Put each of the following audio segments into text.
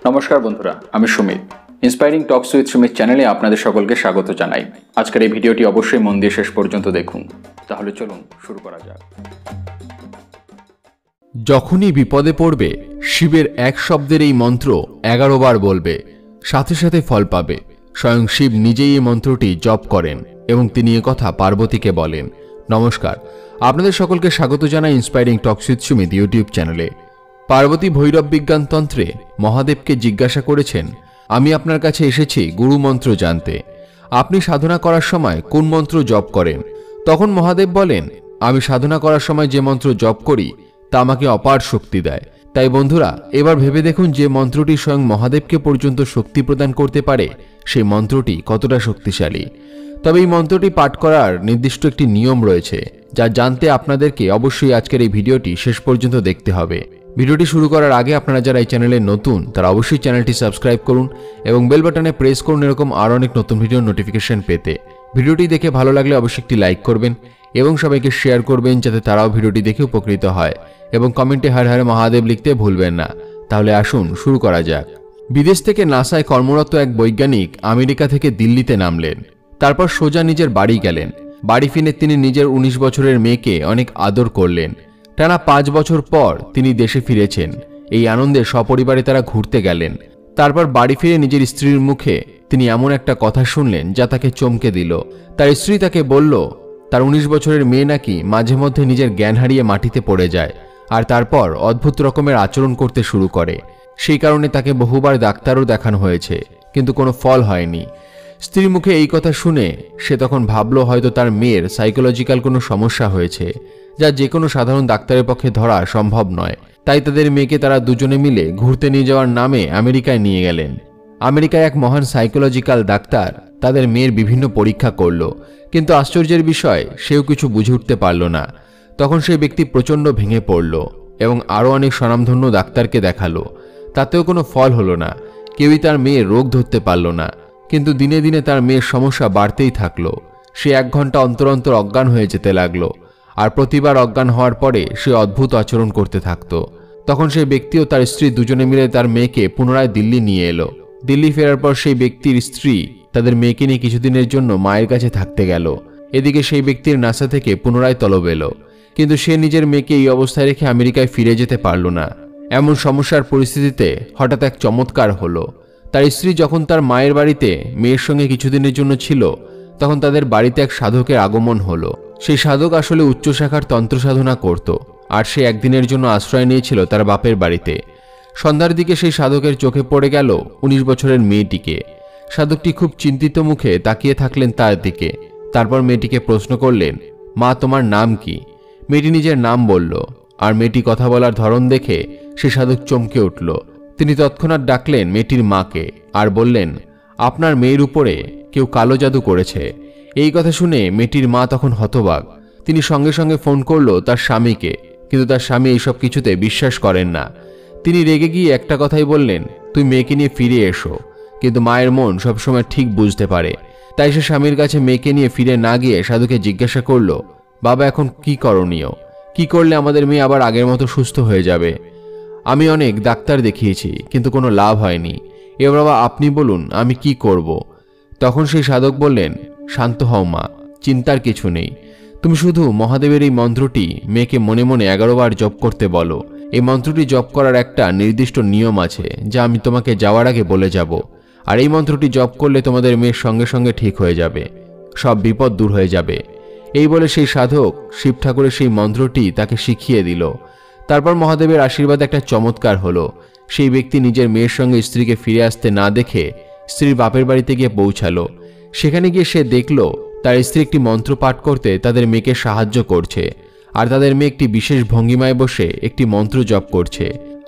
নমস্কার বন্ধুরা, আমি Sumit. Inspiring talks with Sumit চ্যানেলে আপনাদের সকলকে স্বাগত জানাই। আজকের এই ভিডিওটি অবশ্যই মন দিয়ে শেষ পর্যন্ত দেখুন। তাহলে চলুন শুরু করা যাক। যখনই বিপদে পড়বে শিবের এক শব্দের এই মন্ত্র 11 বার বলবে, সাথে সাথে ফল পাবে। স্বয়ং শিব নিজেই এই মন্ত্রটি জপ করেন এবং তিনি কথা পার্বতীকে বলেন। নমস্কার, আপনাদের সকলকে স্বাগত জানাই inspiring talks with Sumit YouTube চ্যানেলে। পার্বতী ভৈরব বিজ্ঞান তন্ত্রে মহাদেবকে জিজ্ঞাসা করেছেন, আমি আপনার কাছে এসেছি গুরু মন্ত্র জানতে। আপনি সাধনা করার সময় কোন মন্ত্র জপ করেন? তখন মহাদেব বলেন, আমি সাধনা করার সময় যে মন্ত্র জপ করি তা আমাকে অপার শক্তি দেয়। তাই বন্ধুরা, এবার ভেবে দেখুন যে মন্ত্রটি স্বয়ং মহাদেবকে পর্যন্ত শক্তি প্রদান করতে পারে সেই মন্ত্রটি কতটা শক্তিশালী। তবে এই মন্ত্রটি পাঠ করার নির্দিষ্ট একটি নিয়ম রয়েছে, যা জানতে আপনাদেরকে অবশ্যই আজকের এই ভিডিওটি শেষ পর্যন্ত দেখতে হবে। ভিডিওটি শুরু করার আগে আপনারা যারা এই চ্যানেলে নতুন তারা অবশ্যই চ্যানেলটি সাবস্ক্রাইব করুন এবং বেল বাটনে প্রেস করুন এরকম আরও অনেক নতুন ভিডিওর নোটিফিকেশন পেতে। ভিডিওটি দেখে ভালো লাগলে অবশ্যই একটি লাইক করবেন এবং সবাইকে শেয়ার করবেন যাতে তারাও ভিডিওটি দেখে উপকৃত হয়, এবং কমেন্টে হর হর মহাদেব লিখতে ভুলবেন না। তাহলে আসুন শুরু করা যাক। বিদেশ থেকে নাসায় কর্মরত এক বৈজ্ঞানিক আমেরিকা থেকে দিল্লিতে নামলেন। তারপর সোজা নিজের বাড়ি গেলেন। বাড়ি ফিরে তিনি নিজের 19 বছরের মেয়েকে অনেক আদর করলেন। টানা 5 বছর পর তিনি দেশে ফিরেছেন। এই আনন্দে সপরিবারে তারা ঘুরতে গেলেন। তারপর বাড়ি ফিরে নিজের স্ত্রীর মুখে তিনি এমন একটা কথা শুনলেন যা তাকে চমকে দিল। তার স্ত্রী তাকে বলল, তার 19 বছরের মেয়ে নাকি মাঝে মধ্যে নিজের জ্ঞান হারিয়ে মাটিতে পড়ে যায় আর তারপর অদ্ভুত রকমের আচরণ করতে শুরু করে। সেই কারণে তাকে বহুবার ডাক্তারও দেখানো হয়েছে, কিন্তু কোনো ফল হয়নি। স্ত্রীর মুখে এই কথা শুনে সে তখন ভাবল হয়তো তার মেয়ের সাইকোলজিক্যাল কোনো সমস্যা হয়েছে, যা যে কোনো সাধারণ ডাক্তারের পক্ষে ধরা সম্ভব নয়। তাই তাদের মেয়েকে তারা দুজনে মিলে ঘুরতে নিয়ে যাওয়ার নামে আমেরিকায় নিয়ে গেলেন। আমেরিকায় এক মহান সাইকোলজিক্যাল ডাক্তার তাদের মেয়ের বিভিন্ন পরীক্ষা করল, কিন্তু আশ্চর্যের বিষয় সেও কিছু বুঝে উঠতে পারল না। তখন সেই ব্যক্তি প্রচণ্ড ভেঙে পড়ল এবং আরও অনেক স্বনামধন্য ডাক্তারকে দেখালো, তাতেও কোনো ফল হলো না। কেউই তার মেয়ের রোগ ধরতে পারল না। কিন্তু দিনে দিনে তার মেয়ের সমস্যা বাড়তেই থাকলো। সে 1 ঘন্টা অন্তর অন্তর অজ্ঞান হয়ে যেতে লাগলো, আর প্রতিবার অজ্ঞান হওয়ার পরে সে অদ্ভুত আচরণ করতে থাকতো। তখন সেই ব্যক্তি ও তার স্ত্রী দুজনে মিলে তার মেয়েকে পুনরায় দিল্লি নিয়ে এলো। দিল্লি ফেরার পর সেই ব্যক্তির স্ত্রী তাদের মেয়েকে নিয়ে কিছুদিনের জন্য মায়ের কাছে থাকতে গেল। এদিকে সেই ব্যক্তির নাসা থেকে পুনরায় তলব এলো, কিন্তু সে নিজের মেয়েকে এই অবস্থায় রেখে আমেরিকায় ফিরে যেতে পারল না। এমন সমস্যার পরিস্থিতিতে হঠাৎ এক চমৎকার হলো। তার স্ত্রী যখন তার মায়ের বাড়িতে মেয়ের সঙ্গে কিছুদিনের জন্য ছিল, তখন তাদের বাড়িতে এক সাধকের আগমন হলো। সেই সাধক আসলে উচ্চ শাখার তন্ত্র সাধনা করত, আর সে একদিনের জন্য আশ্রয় নিয়েছিল তার বাপের বাড়িতে। সন্ধ্যার দিকে সেই সাধকের চোখে পড়ে গেল 19 বছরের মেয়েটিকে। সাধকটি খুব চিন্তিত মুখে তাকিয়ে থাকলেন তার দিকে। তারপর মেয়েটিকে প্রশ্ন করলেন, মা, তোমার নাম কি? মেয়েটি নিজের নাম বলল, আর মেয়েটি কথা বলার ধরন দেখে সে সাধক চমকে উঠল। তিনি তৎক্ষণাৎ ডাকলেন মেয়েটির মাকে আর বললেন, আপনার মেয়ের উপরে কেউ কালো জাদু করেছে। এই কথা শুনে মেয়েটির মা তখন হতবাক। তিনি সঙ্গে সঙ্গে ফোন করল তার স্বামীকে, কিন্তু তার স্বামী এইসব কিছুতে বিশ্বাস করেন না। তিনি রেগে গিয়ে একটা কথাই বললেন, তুই মেয়েকে নিয়ে ফিরে এসো। কিন্তু মায়ের মন সবসময় ঠিক বুঝতে পারে। তাই সে স্বামীর কাছে মেয়েকে নিয়ে ফিরে না গিয়ে সাধুকে জিজ্ঞাসা করল, বাবা, এখন কি করণীয়? কি করলে আমাদের মেয়ে আবার আগের মতো সুস্থ হয়ে যাবে? আমি অনেক ডাক্তার দেখিয়েছি, কিন্তু কোনো লাভ হয়নি। এবার বাবা আপনি বলুন, আমি কি করব? তখন সেই সাধক বললেন, শান্ত হও মা, চিন্তার কিছু নেই। তুমি শুধু মহাদেবের এই মন্ত্রটি মেয়েকে মনে মনে 11 বার জপ করতে বলো। এই মন্ত্রটি জপ করার একটা নির্দিষ্ট নিয়ম আছে, যা আমি তোমাকে যাওয়ার আগে বলে যাব। আর এই মন্ত্রটি জপ করলে তোমাদের মেয়ের সঙ্গে সঙ্গে ঠিক হয়ে যাবে, সব বিপদ দূর হয়ে যাবে। এই বলে সেই সাধক শিব ঠাকুরের সেই মন্ত্রটি তাকে শিখিয়ে দিল। তারপর মহাদেবের আশীর্বাদে একটা চমৎকার হলো। সেই ব্যক্তি নিজের মেয়ের সঙ্গে স্ত্রীকে ফিরে আসতে না দেখে স্ত্রীর বাপের বাড়িতে গিয়ে পৌঁছালো। সেখানে গিয়ে সে দেখল তার স্ত্রী একটি মন্ত্র পাঠ করতে তাদের মেয়েকে সাহায্য করছে, আর তাদের মেয়ে একটি বিশেষ ভঙ্গিমায় বসে একটি মন্ত্র জপ করছে।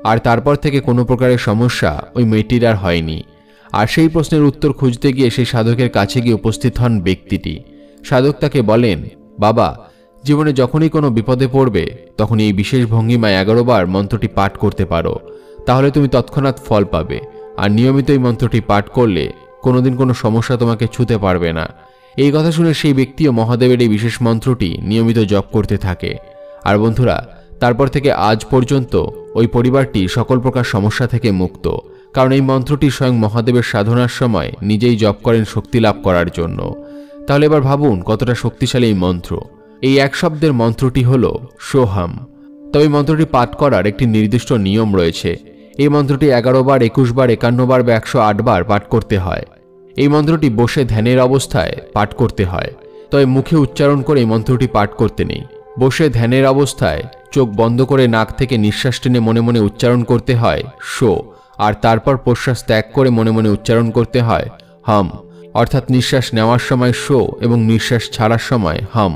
আর তারপর থেকে কোনো প্রকারের সমস্যা ওই মেয়েটির আর হয়নি। আর সেই প্রশ্নের উত্তর খুঁজতে গিয়ে সেই সাধকের কাছে গিয়ে উপস্থিত হন ব্যক্তিটি। সাধক তাকে বলেন, বাবা, জীবনে যখনই কোনো বিপদে পড়বে তখন এই বিশেষ ভঙ্গিমায় 11 বার মন্ত্রটি পাঠ করতে পারো, তাহলে তুমি তৎক্ষণাৎ ফল পাবে। আর নিয়মিত এই মন্ত্রটি পাঠ করলে কোনোদিন কোনো সমস্যা তোমাকে ছুঁতে পারবে না। এই কথা শুনে সেই ব্যক্তিও মহাদেবের এই বিশেষ মন্ত্রটি নিয়মিত জপ করতে থাকে। আর বন্ধুরা, তারপর থেকে আজ পর্যন্ত ওই পরিবারটি সকল প্রকার সমস্যা থেকে মুক্ত, কারণ এই মন্ত্রটি স্বয়ং মহাদেবের সাধনার সময় নিজেই জপ করেন শক্তি লাভ করার জন্য। তাহলে এবার ভাবুন কতটা শক্তিশালী এই মন্ত্র। এই এক শব্দের মন্ত্রটি হল সোহাম। তবে এই মন্ত্রটি পাঠ করার একটি নির্দিষ্ট নিয়ম রয়েছে। এই মন্ত্রটি 11 বার, 21 বার, 51 বার বা 108 বার পাঠ করতে হয়। এই মন্ত্রটি বসে ধ্যানের অবস্থায় পাঠ করতে হয়। তবে মুখে উচ্চারণ করে এই মন্ত্রটি পাঠ করতে নেই। বসে ধ্যানের অবস্থায় চোখ বন্ধ করে নাক থেকে নিঃশ্বাস টেনে মনে মনে উচ্চারণ করতে হয় শো, আর তারপর প্রশ্বাস ত্যাগ করে মনে মনে উচ্চারণ করতে হয় হাম। অর্থাৎ নিঃশ্বাস নেওয়ার সময় শো এবং নিঃশ্বাস ছাড়ার সময় হাম,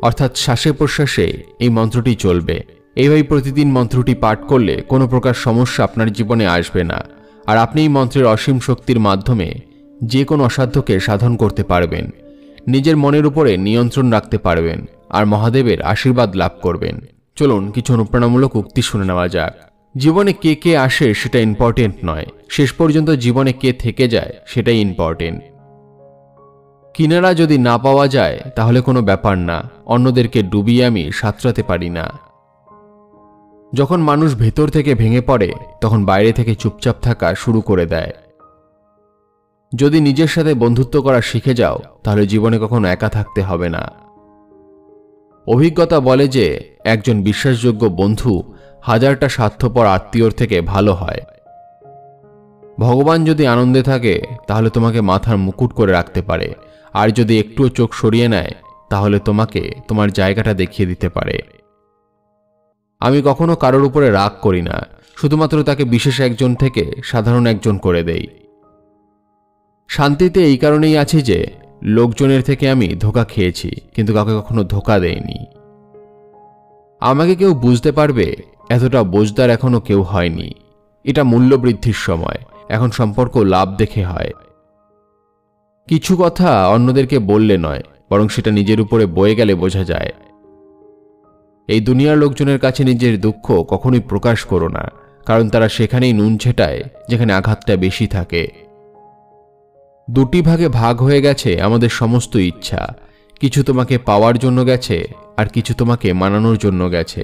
অর্থাৎ শ্বাসে প্রশ্বাসে এই মন্ত্রটি চলবে। এইভাবে প্রতিদিন মন্ত্রটি পাঠ করলে কোনো প্রকার সমস্যা আপনার জীবনে আসবে না, আর আপনি এই মন্ত্রের অসীম শক্তির মাধ্যমে যে কোনো অসাধ্যকে সাধন করতে পারবেন, নিজের মনের উপরে নিয়ন্ত্রণ রাখতে পারবেন, আর মহাদেবের আশীর্বাদ লাভ করবেন। চলুন কিছু অনুপ্রেরণামূলক উক্তি শুনে নেওয়া যাক। জীবনে কে কে আসে সেটা ইম্পর্টেন্ট নয়, শেষ পর্যন্ত জীবনে কে থেকে যায় সেটাই ইম্পর্টেন্ট। কিনারা যদি না পাওয়া যায় তাহলে কোনো ব্যাপার না, অন্যদেরকে ডুবিয়ে আমি সাঁতরাতে পারি না। যখন মানুষ ভেতর থেকে ভেঙে পড়ে তখন বাইরে থেকে চুপচাপ থাকা শুরু করে দেয়। যদি নিজের সাথে বন্ধুত্ব করা শিখে যাও তাহলে জীবনে কখনো একা থাকতে হবে না। অভিজ্ঞতা বলে যে একজন বিশ্বাসযোগ্য বন্ধু 1000টা স্বার্থপর আত্মীয়র থেকে ভালো হয়। ভগবান যদি আনন্দে থাকে তাহলে তোমাকে মাথার মুকুট করে রাখতে পারে, আর যদি একটুও চোখ সরিয়ে নেয় তাহলে তোমাকে তোমার জায়গাটা দেখিয়ে দিতে পারে। আমি কখনো কারোর উপরে রাগ করি না, শুধুমাত্র তাকে বিশেষ একজন থেকে সাধারণ একজন করে দেই। শান্তিতে এই কারণেই আছি যে লোকজনের থেকে আমি ধোঁকা খেয়েছি, কিন্তু কাউকে কখনো ধোঁকা দেইনি। আমাকে কেউ বুঝতে পারবে এতটা বোঝদার এখনো কেউ হয়নি। এটা মূল্য বৃদ্ধির সময়, এখন সম্পর্ক লাভ দেখে হয়। কিছু কথা অন্যদেরকে বললে নয়, বরং সেটা নিজের উপরে বয়ে গেলে বোঝা যায়। এই দুনিয়ার লোকজনের কাছে নিজের দুঃখ কখনোই প্রকাশ করো না, কারণ তারা সেখানেই নুন ছেটায় যেখানে আঘাতটা বেশি থাকে। দুটি ভাগে ভাগ হয়ে গেছে আমাদের সমস্ত ইচ্ছা, কিছু তোমাকে পাওয়ার জন্য গেছে আর কিছু তোমাকে মানানোর জন্য গেছে।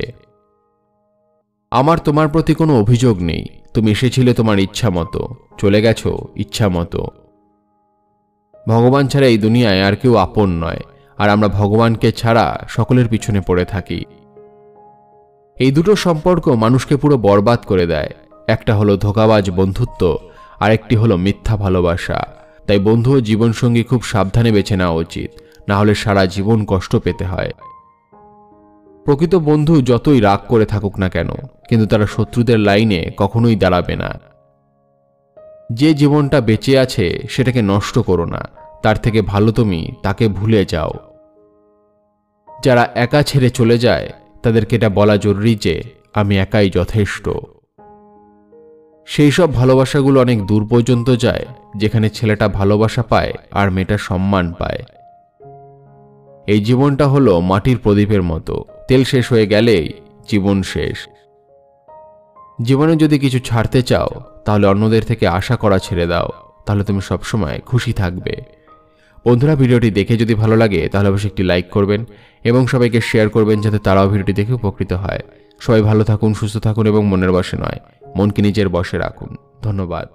আমার তোমার প্রতি কোনো অভিযোগ নেই, তুমি এসেছিলে তোমার ইচ্ছা মতো, চলে গেছো ইচ্ছা মতো। ভগবান ছাড়া এই দুনিয়ায় আর কেউ আপন নয়, আর আমরা ভগবানকে ছাড়া সকলের পিছনে পড়ে থাকি। এই দুটো সম্পর্ক মানুষকে পুরো বরবাদ করে দেয়। একটা হলো ধোঁকাবাজ বন্ধুত্ব, আর একটি হলো মিথ্যা ভালোবাসা। তাই বন্ধু ও জীবনসঙ্গী খুব সাবধানে বেছে নেওয়া উচিত, না হলে সারা জীবন কষ্ট পেতে হয়। প্রকৃত বন্ধু যতই রাগ করে থাকুক না কেন, কিন্তু তারা শত্রুদের লাইনে কখনোই দাঁড়াবে না। যে জীবনটা বেঁচে আছে সেটাকে নষ্ট করো না, তার থেকে ভালো তুমি তাকে ভুলে যাও। যারা একা ছেড়ে চলে যায় তাদেরকে এটা বলা জরুরি যে আমি একাই যথেষ্ট। সেই সব ভালোবাসাগুলো অনেক দূর পর্যন্ত যায় যেখানে ছেলেটা ভালোবাসা পায় আর মেয়েটা সম্মান পায়। এই জীবনটা হলো মাটির প্রদীপের মতো, তেল শেষ হয়ে গেলেই জীবন শেষ। জীবনে যদি কিছু ছাড়তে চাও তাহলে অন্যদের থেকে আশা করা ছেড়ে দাও, তাহলে তুমি সবসময় খুশি থাকবে। বন্ধুরা, ভিডিওটি দেখে যদি ভালো লাগে তাহলে অবশ্যই একটি লাইক করবেন এবং সবাইকে শেয়ার করবেন যাতে তারাও ভিডিওটি দেখে উপকৃত হয়। সবাই ভালো থাকুন, সুস্থ থাকুন এবং মনের বশে নয়, মনকে নিজের বশে রাখুন। ধন্যবাদ।